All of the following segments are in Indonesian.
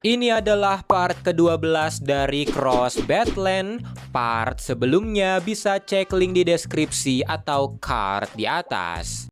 Ini adalah part ke-12 dari Cross Badlands. Part sebelumnya bisa cek link di deskripsi atau card di atas.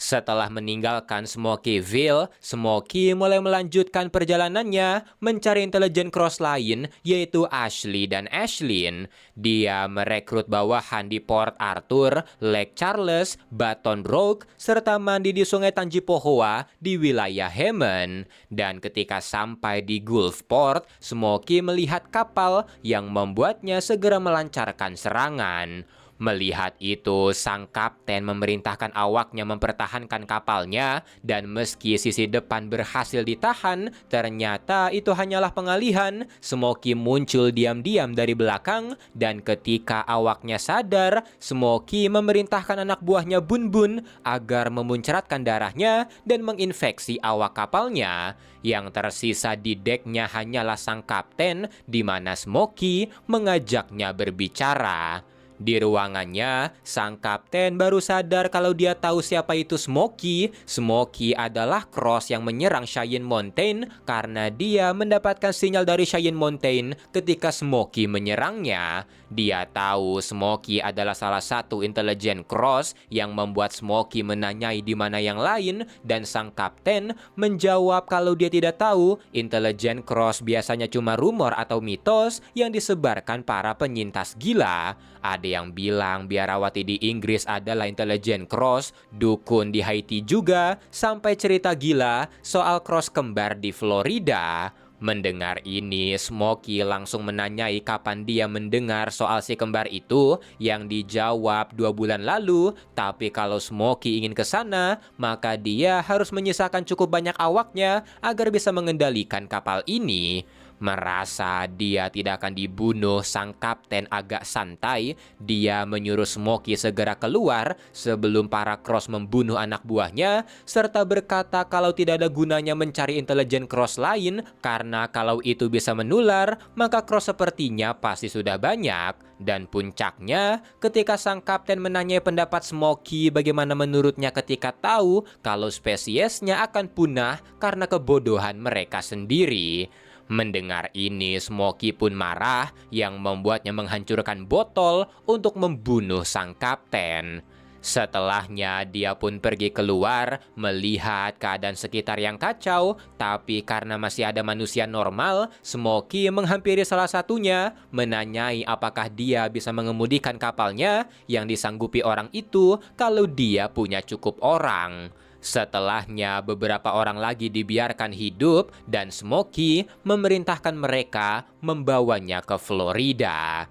Setelah meninggalkan Smokyville, Smoky mulai melanjutkan perjalanannya mencari intelijen Cross lain, yaitu Ashley dan Ashlyn. Dia merekrut bawahan di Port Arthur, Lake Charles, Baton Rouge, serta mandi di Sungai Tangipahoa di wilayah Hammond. Dan ketika sampai di Gulfport, Smoky melihat kapal yang membuatnya segera melancarkan serangan. Melihat itu, sang kapten memerintahkan awaknya mempertahankan kapalnya, dan meski sisi depan berhasil ditahan, ternyata itu hanyalah pengalihan. Smoky muncul diam-diam dari belakang, dan ketika awaknya sadar, Smoky memerintahkan anak buahnya Bun Bun agar memuncratkan darahnya dan menginfeksi awak kapalnya. Yang tersisa di deknya hanyalah sang kapten, di mana Smoky mengajaknya berbicara. Di ruangannya, sang kapten baru sadar kalau dia tahu siapa itu Smoky. Smoky adalah Cross yang menyerang Cheyenne Mountain karena dia mendapatkan sinyal dari Cheyenne Mountain ketika Smoky menyerangnya. Dia tahu Smoky adalah salah satu intelijen Cross yang membuat Smoky menanyai di mana yang lain, dan sang kapten menjawab kalau dia tidak tahu. Intelijen Cross biasanya cuma rumor atau mitos yang disebarkan para penyintas gila. Ada yang bilang biarawati di Inggris adalah intelijen Cross, dukun di Haiti juga, sampai cerita gila soal Cross kembar di Florida. Mendengar ini, Smoky langsung menanyai kapan dia mendengar soal si kembar itu, yang dijawab 2 bulan lalu. Tapi kalau Smoky ingin ke sana, maka dia harus menyisakan cukup banyak awaknya agar bisa mengendalikan kapal ini. Merasa dia tidak akan dibunuh, sang kapten agak santai. Dia menyuruh Smoky segera keluar sebelum para Cross membunuh anak buahnya, serta berkata kalau tidak ada gunanya mencari intelijen Cross lain, karena kalau itu bisa menular, maka Cross sepertinya pasti sudah banyak. Dan puncaknya, ketika sang kapten menanyai pendapat Smoky bagaimana menurutnya ketika tahu kalau spesiesnya akan punah karena kebodohan mereka sendiri. Mendengar ini, Smoky pun marah, yang membuatnya menghancurkan botol untuk membunuh sang kapten. Setelahnya, dia pun pergi keluar melihat keadaan sekitar yang kacau, tapi karena masih ada manusia normal, Smoky menghampiri salah satunya, menanyai apakah dia bisa mengemudikan kapalnya yang disanggupi orang itu kalau dia punya cukup orang. Setelahnya, beberapa orang lagi dibiarkan hidup, dan Smoky memerintahkan mereka membawanya ke Florida.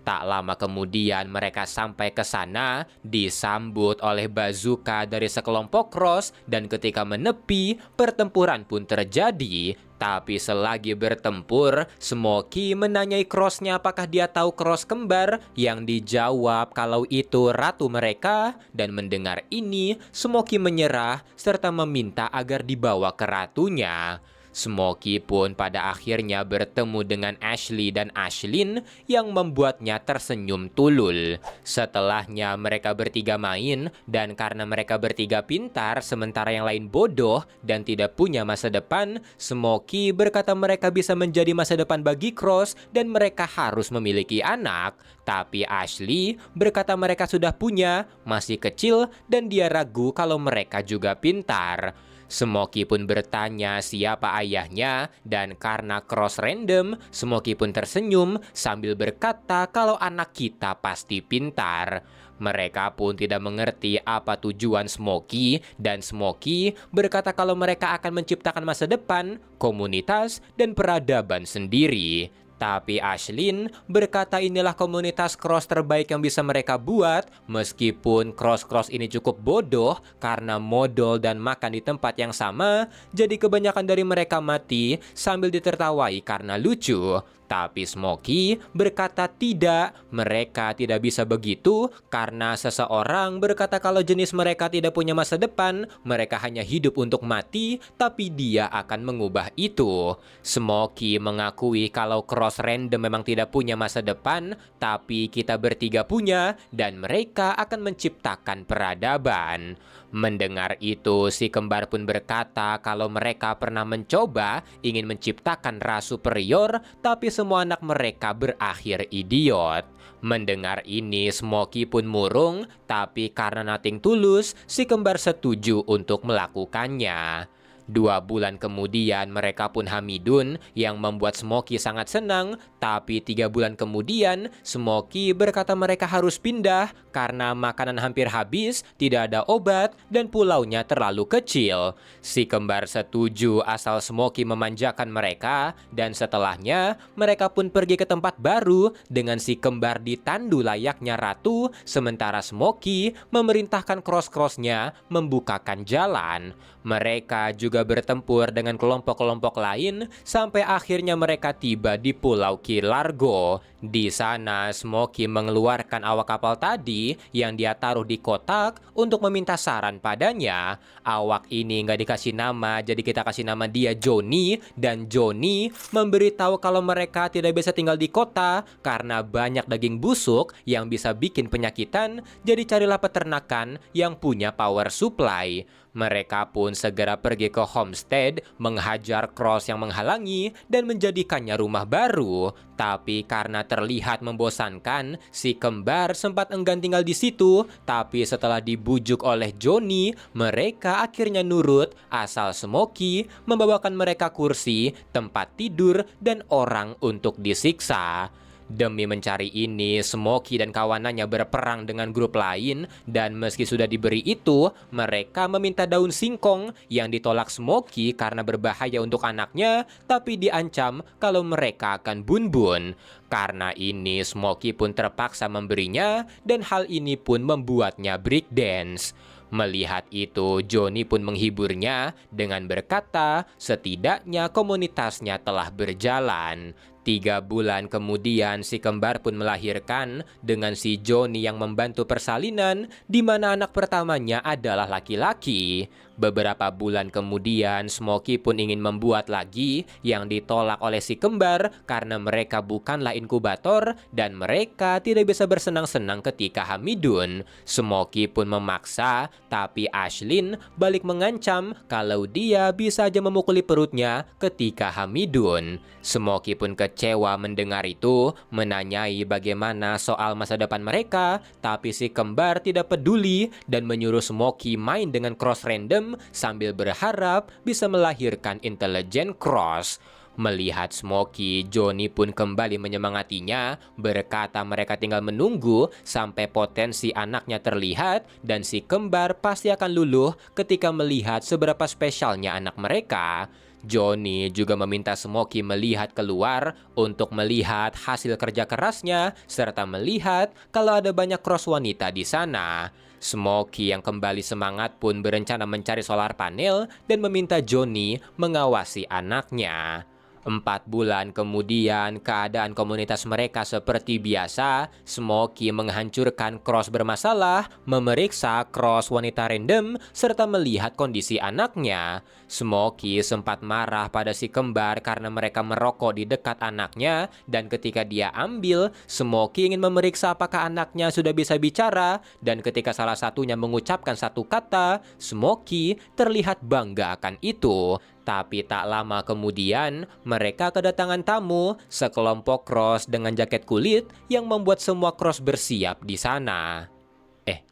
Tak lama kemudian mereka sampai ke sana, disambut oleh bazooka dari sekelompok Cross, dan ketika menepi, pertempuran pun terjadi. Tapi selagi bertempur, Smoky menanyai Crossnya apakah dia tahu Cross kembar, yang dijawab kalau itu ratu mereka. Dan mendengar ini, Smoky menyerah serta meminta agar dibawa ke ratunya. Smoky pun pada akhirnya bertemu dengan Ashley dan Ashlyn, yang membuatnya tersenyum tulul. Setelahnya mereka bertiga main, dan karena mereka bertiga pintar sementara yang lain bodoh dan tidak punya masa depan, Smoky berkata mereka bisa menjadi masa depan bagi Cross dan mereka harus memiliki anak. Tapi Ashley berkata mereka sudah punya, masih kecil, dan dia ragu kalau mereka juga pintar. Smoky pun bertanya siapa ayahnya, dan karena Cross random, Smoky pun tersenyum sambil berkata kalau anak kita pasti pintar. Mereka pun tidak mengerti apa tujuan Smoky, dan Smoky berkata kalau mereka akan menciptakan masa depan, komunitas, dan peradaban sendiri. Tapi Ashlyn berkata inilah komunitas Cross terbaik yang bisa mereka buat, meskipun Cross-Cross ini cukup bodoh karena modal dan makan di tempat yang sama, jadi kebanyakan dari mereka mati sambil ditertawai karena lucu. Tapi Smokey berkata tidak, mereka tidak bisa begitu karena seseorang berkata kalau jenis mereka tidak punya masa depan, mereka hanya hidup untuk mati, tapi dia akan mengubah itu. Smokey mengakui kalau cross random memang tidak punya masa depan, tapi kita bertiga punya, dan mereka akan menciptakan peradaban. Mendengar itu, si kembar pun berkata kalau mereka pernah mencoba ingin menciptakan ras superior, tapi semua anak mereka berakhir idiot. Mendengar ini, Smokey pun murung, tapi karena nothing tulus, si kembar setuju untuk melakukannya. 2 bulan kemudian mereka pun hamidun yang membuat Smokey sangat senang, tapi 3 bulan kemudian Smokey berkata mereka harus pindah karena makanan hampir habis, tidak ada obat, dan pulaunya terlalu kecil. Si kembar setuju asal Smokey memanjakan mereka, dan setelahnya mereka pun pergi ke tempat baru dengan si kembar ditandu layaknya ratu, sementara Smokey memerintahkan cross-crossnya membukakan jalan. Mereka juga bertempur dengan kelompok-kelompok lain sampai akhirnya mereka tiba di Pulau Key Largo. Di sana, Smokey mengeluarkan awak kapal tadi yang dia taruh di kotak untuk meminta saran padanya. Awak ini nggak dikasih nama, jadi kita kasih nama dia Johnny. Dan Johnny memberitahu kalau mereka tidak bisa tinggal di kota karena banyak daging busuk yang bisa bikin penyakitan, jadi carilah peternakan yang punya power supply. Mereka pun segera pergi ke homestead, menghajar Cross yang menghalangi, dan menjadikannya rumah baru. Tapi karena terlihat membosankan, si kembar sempat enggan tinggal di situ. Tapi setelah dibujuk oleh Johnny, mereka akhirnya nurut asal Smokey membawakan mereka kursi, tempat tidur, dan orang untuk disiksa. Demi mencari ini, Smokey dan kawanannya berperang dengan grup lain, dan meski sudah diberi itu, mereka meminta daun singkong yang ditolak Smokey karena berbahaya untuk anaknya, tapi diancam kalau mereka akan bun-bun. Karena ini, Smokey pun terpaksa memberinya, dan hal ini pun membuatnya breakdance. Melihat itu, Johnny pun menghiburnya dengan berkata setidaknya komunitasnya telah berjalan. 3 bulan kemudian si kembar pun melahirkan dengan si Johnny yang membantu persalinan, di mana anak pertamanya adalah laki-laki. Beberapa bulan kemudian Smokey pun ingin membuat lagi yang ditolak oleh si kembar karena mereka bukanlah inkubator dan mereka tidak bisa bersenang-senang ketika hamidun. Smokey pun memaksa, tapi Ashlyn balik mengancam kalau dia bisa aja memukuli perutnya ketika hamidun. Smokey pun kecewa mendengar itu, menanyai bagaimana soal masa depan mereka, tapi si kembar tidak peduli dan menyuruh Smokey main dengan cross random sambil berharap bisa melahirkan intelijen cross. Melihat Smokey, Johnny pun kembali menyemangatinya, berkata mereka tinggal menunggu sampai potensi anaknya terlihat dan si kembar pasti akan luluh ketika melihat seberapa spesialnya anak mereka. Johnny juga meminta Smokey melihat keluar untuk melihat hasil kerja kerasnya serta melihat kalau ada banyak cross wanita di sana. Smokey yang kembali semangat pun berencana mencari solar panel dan meminta Johnny mengawasi anaknya. 4 bulan kemudian, keadaan komunitas mereka seperti biasa. Smokey menghancurkan cross bermasalah, memeriksa cross wanita random, serta melihat kondisi anaknya. Smokey sempat marah pada si kembar karena mereka merokok di dekat anaknya, dan ketika dia ambil, Smokey ingin memeriksa apakah anaknya sudah bisa bicara, dan ketika salah satunya mengucapkan satu kata, Smokey terlihat bangga akan itu. Tapi tak lama kemudian, mereka kedatangan tamu, sekelompok cross dengan jaket kulit yang membuat semua cross bersiap di sana.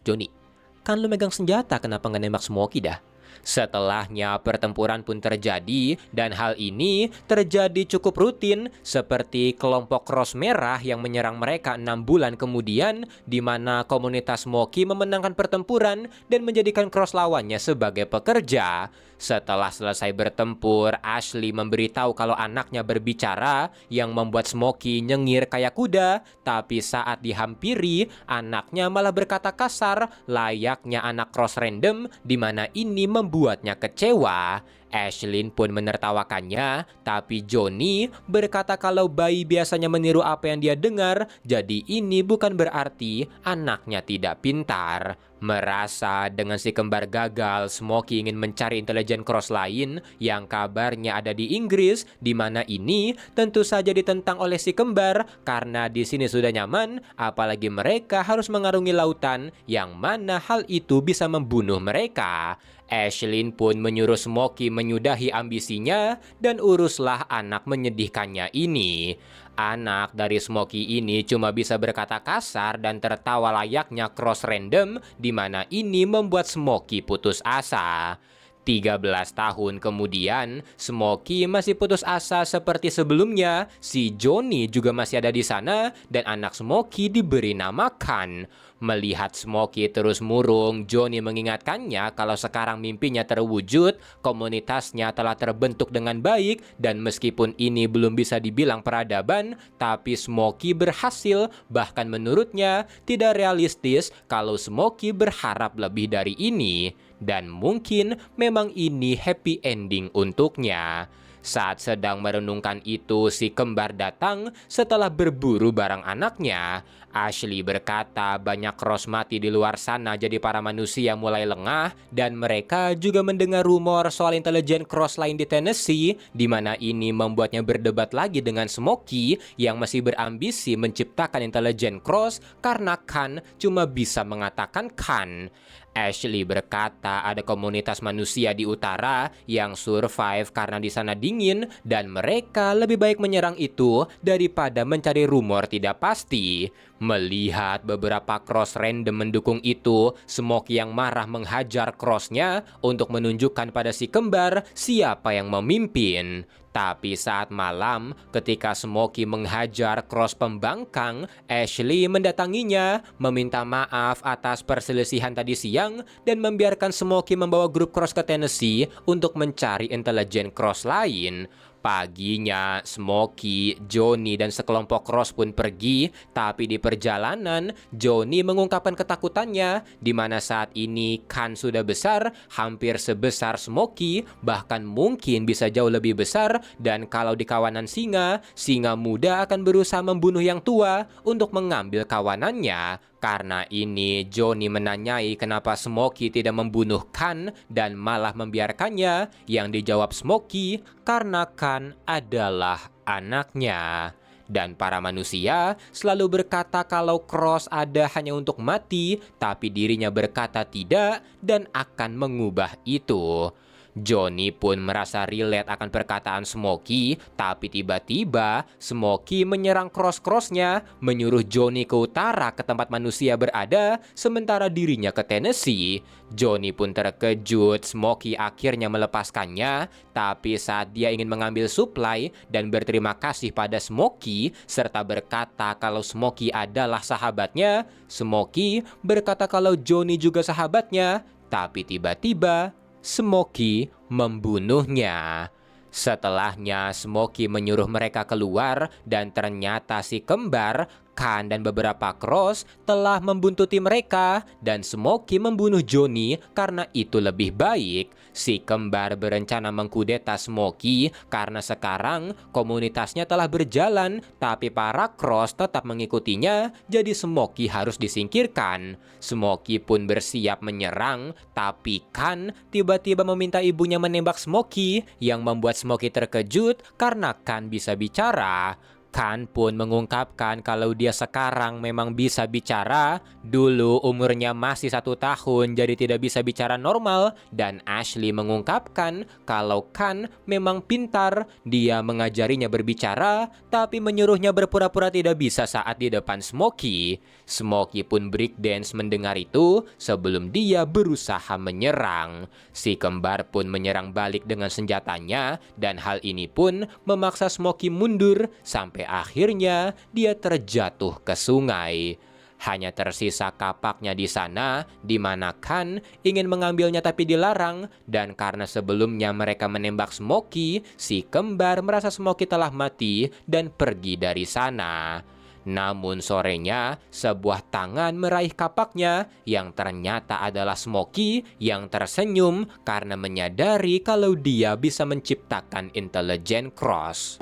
Johnny, kan lu megang senjata, kenapa nggak nembak Smokey dah? Setelahnya pertempuran pun terjadi dan hal ini terjadi cukup rutin seperti kelompok cross merah yang menyerang mereka 6 bulan kemudian di mana komunitas Smokey memenangkan pertempuran dan menjadikan cross lawannya sebagai pekerja. Setelah selesai bertempur, Ashley memberitahu kalau anaknya berbicara yang membuat Smokey nyengir kayak kuda, tapi saat dihampiri, anaknya malah berkata kasar layaknya anak cross random di mana ini membuatnya kecewa. Ashlyn pun menertawakannya, tapi Johnny berkata kalau bayi biasanya meniru apa yang dia dengar, jadi ini bukan berarti anaknya tidak pintar. Merasa dengan si kembar gagal, Smokey ingin mencari intelijen cross lain yang kabarnya ada di Inggris, di mana ini tentu saja ditentang oleh si kembar karena di sini sudah nyaman, apalagi mereka harus mengarungi lautan yang mana hal itu bisa membunuh mereka. Ashlyn pun menyuruh Smokey menyudahi ambisinya dan uruslah anak menyedihkannya ini. Anak dari Smokey ini cuma bisa berkata kasar dan tertawa layaknya cross random, di mana ini membuat Smokey putus asa. 13 tahun kemudian, Smokey masih putus asa seperti sebelumnya. Si Johnny juga masih ada di sana dan anak Smokey diberi nama Khan. Melihat Smokey terus murung, Johnny mengingatkannya kalau sekarang mimpinya terwujud, komunitasnya telah terbentuk dengan baik, dan meskipun ini belum bisa dibilang peradaban, tapi Smokey berhasil, bahkan menurutnya tidak realistis kalau Smokey berharap lebih dari ini. Dan mungkin memang ini happy ending untuknya. Saat sedang merenungkan itu, si kembar datang setelah berburu barang anaknya. Ashley berkata banyak cross mati di luar sana, jadi para manusia mulai lengah, dan mereka juga mendengar rumor soal intelijen cross lain di Tennessee, di mana ini membuatnya berdebat lagi dengan Smokey yang masih berambisi menciptakan intelijen cross karena Khan cuma bisa mengatakan Khan. Ashley berkata ada komunitas manusia di utara yang survive karena di sana dingin dan mereka lebih baik menyerang itu daripada mencari rumor tidak pasti. Melihat beberapa cross random mendukung itu, Smokey yang marah menghajar crossnya untuk menunjukkan pada si kembar siapa yang memimpin. Tapi saat malam, ketika Smokey menghajar cross pembangkang, Ashley mendatanginya, meminta maaf atas perselisihan tadi siang, dan membiarkan Smokey membawa grup cross ke Tennessee untuk mencari intelijen cross lain. Paginya, Smokey, Johnny, dan sekelompok cross pun pergi, tapi di perjalanan, Johnny mengungkapkan ketakutannya, di mana saat ini Khan sudah besar, hampir sebesar Smokey, bahkan mungkin bisa jauh lebih besar, dan kalau di kawanan singa, singa muda akan berusaha membunuh yang tua untuk mengambil kawanannya. Karena ini, Johnny menanyai kenapa Smokey tidak membunuh Khan dan malah membiarkannya, yang dijawab Smokey karena Khan adalah anaknya. Dan para manusia selalu berkata kalau cross ada hanya untuk mati, tapi dirinya berkata tidak dan akan mengubah itu. Johnny pun merasa relate akan perkataan Smokey, tapi tiba-tiba Smokey menyerang cross-crossnya, menyuruh Johnny ke utara ke tempat manusia berada, sementara dirinya ke Tennessee. Johnny pun terkejut, Smokey akhirnya melepaskannya, tapi saat dia ingin mengambil supply dan berterima kasih pada Smokey, serta berkata kalau Smokey adalah sahabatnya, Smokey berkata kalau Johnny juga sahabatnya, tapi tiba-tiba Smokey membunuhnya. Setelahnya, Smokey menyuruh mereka keluar dan ternyata si kembar, Khan, dan beberapa cross telah membuntuti mereka dan Smokey membunuh Johnny karena itu lebih baik. Si kembar berencana mengkudeta Smokey karena sekarang komunitasnya telah berjalan, tapi para cross tetap mengikutinya, jadi Smokey harus disingkirkan. Smokey pun bersiap menyerang, tapi Khan tiba-tiba meminta ibunya menembak Smokey yang membuat Smokey terkejut karena Khan bisa bicara. Khan pun mengungkapkan kalau dia sekarang memang bisa bicara, dulu umurnya masih 1 tahun jadi tidak bisa bicara normal, dan Ashley mengungkapkan kalau Khan memang pintar, dia mengajarinya berbicara, tapi menyuruhnya berpura-pura tidak bisa saat di depan Smokey. Smokey pun breakdance mendengar itu sebelum dia berusaha menyerang. Si kembar pun menyerang balik dengan senjatanya, dan hal ini pun memaksa Smokey mundur sampai akhirnya dia terjatuh ke sungai. Hanya tersisa kapaknya di sana, di mana Khan ingin mengambilnya tapi dilarang, dan karena sebelumnya mereka menembak Smokey, si kembar merasa Smokey telah mati dan pergi dari sana. Namun sorenya, sebuah tangan meraih kapaknya yang ternyata adalah Smokey yang tersenyum karena menyadari kalau dia bisa menciptakan intelijen cross.